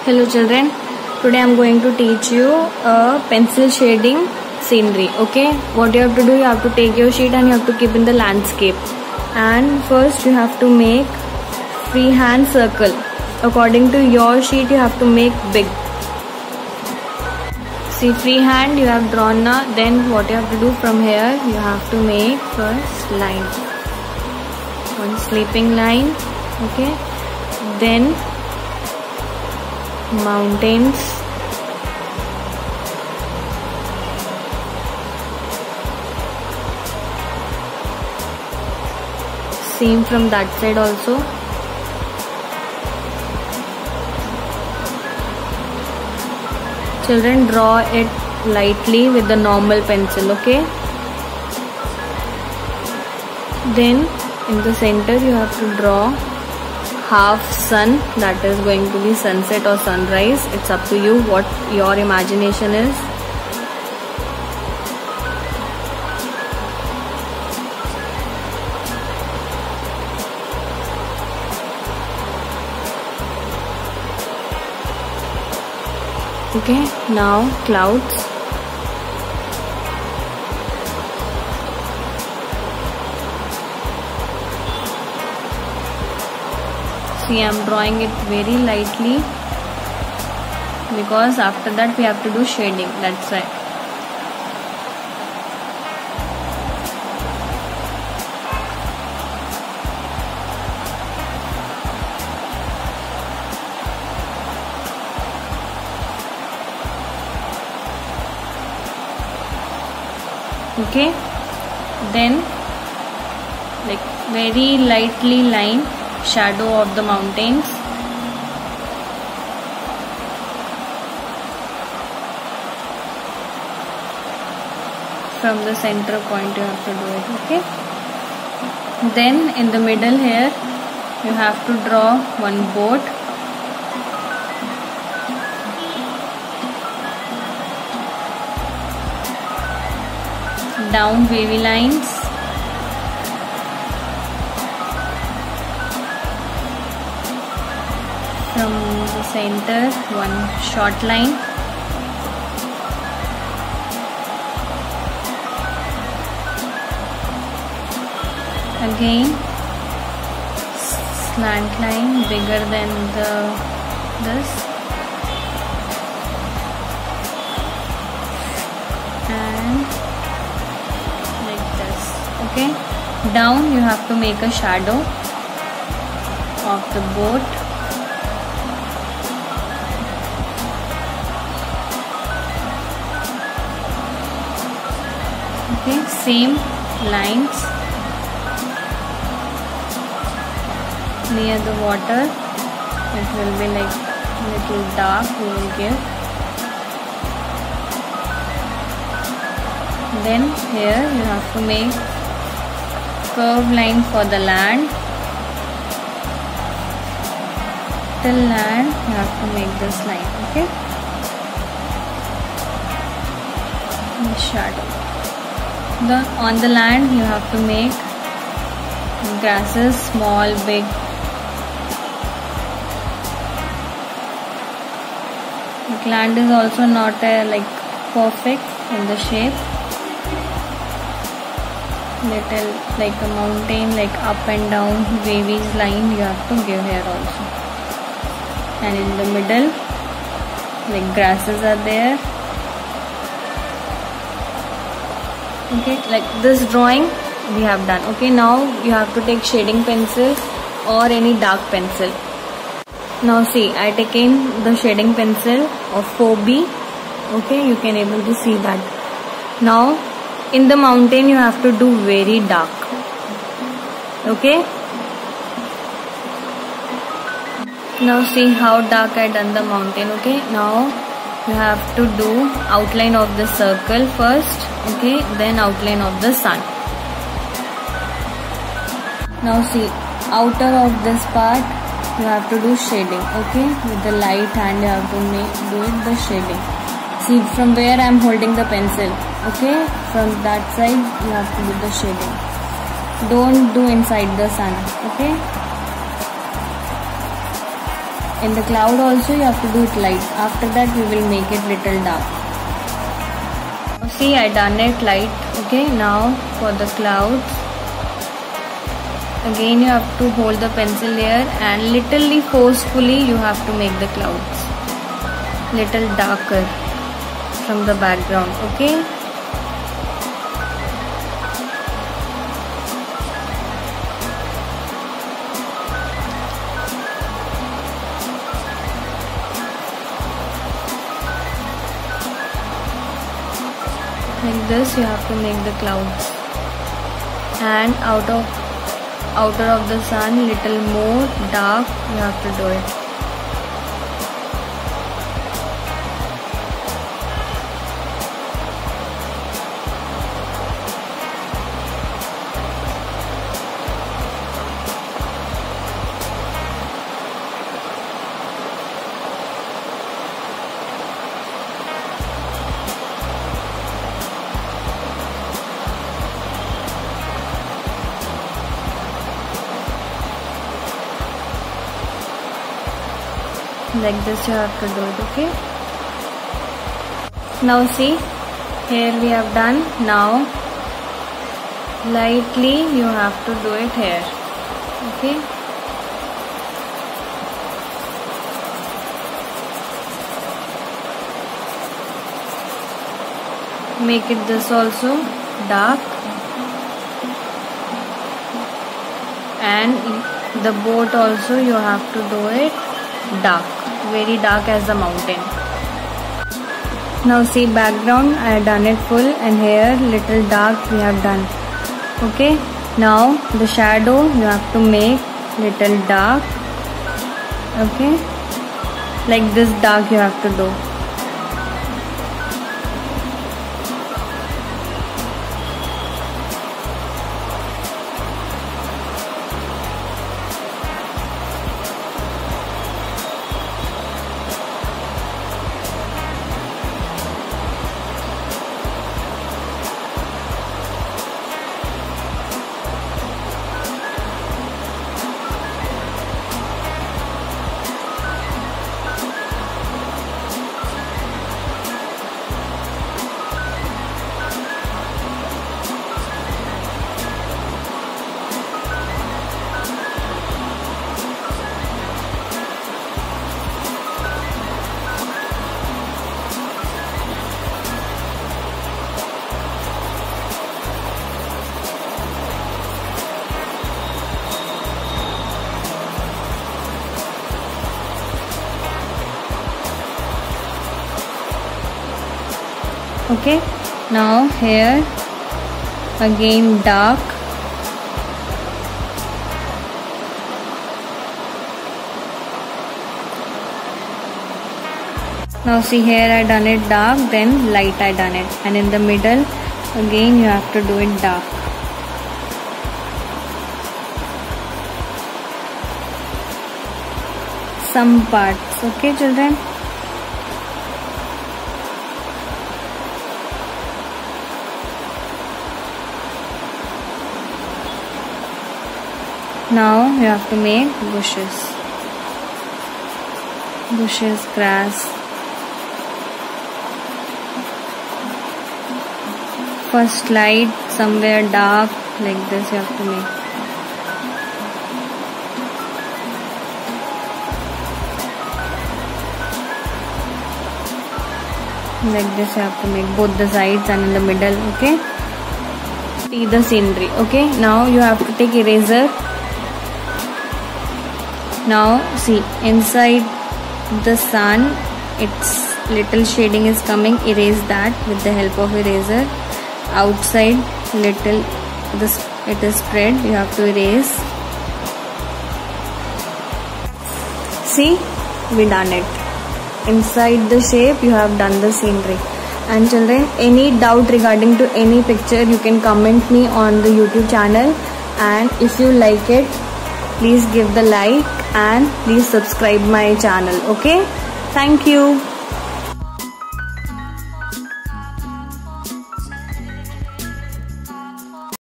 Hello children, today I am going to teach you a pencil shading scenery. Okay, what you have to do, you have to take your sheet and you have to keep in the landscape. And first you have to make freehand circle. According to your sheet you have to make big. See, freehand you have drawn now. Then what you have to do from here, you have to make first line. One sleeping line. Okay, then mountains, same from that side also. Children, draw it lightly with the normal pencil. Okay, then in the center you have to draw half sun, that is going to be sunset or sunrise. It's up to you what your imagination is. Okay, now clouds. See, I am drawing it very lightly because after that we have to do shading, that's why. Okay, then like very lightly line shadow of the mountains. From the center point you have to do it. Okay, then in the middle here you have to draw one boat. Down wavy lines. From the center one short line. Again slant line bigger than this, and like this. Okay, down you have to make a shadow of the boat. Okay, same lines near the water. It will be like little dark we will give. Then here you have to make curved line for the land. Till land you have to make this line. Okay, and shadow. Then on the land you have to make grasses, small, big. The land is also not like perfect in the shape. Little like a mountain, like up and down wavy line you have to give here also. And in the middle like grasses are there. Okay, like this drawing we have done. Okay, now you have to take shading pencil or any dark pencil. Now see, I taken the shading pencil of 4B. Okay, you can able to see that. Now in the mountain you have to do very dark. Okay, now see how dark I done the mountain. Okay, now you have to do outline of the circle first. Okay, then outline of the sun. Now see, outer of this part you have to do shading. Okay, with the light hand you have to do it the shading. See from where I am holding the pencil. Okay, from that side you have to do the shading. Don't do inside the sun. Okay. In the cloud also you have to do it light. After that we will make it little dark. See, I done it light. Okay, now for the clouds, again you have to hold the pencil here and little forcefully you have to make the clouds little darker from the background. Okay. Like this you have to make the clouds, and outer of the sun little more dark you have to do it. Like this you have to do it. Okay. Now see, here we have done. Now lightly you have to do it here. Okay. Make it this also dark, and the boat also you have to do it dark, very dark as the mountain. Now see, background I have done it full, and here little dark we have done. Okay. Now the shadow you have to make little dark. Okay. Like this dark you have to do. Okay. Now here again dark. Now see, here I done it dark, then light I done it, and in the middle again you have to do it dark. Some parts. Okay children. Now you have to make bushes, grass. First light, somewhere dark, like this you have to make. Like this you have to make both the sides and in the middle. Okay. See the scenery. Okay. Now you have to take eraser. Now see, inside the sun its little shading is coming. Erase that with the help of eraser. Outside little it is spread, you have to erase. See, we done it. Inside the shape you have done the scenery. And children, any doubt regarding to any picture you can comment me on the YouTube channel, and if you like it, please give the like and please subscribe my channel. Okay, thank you.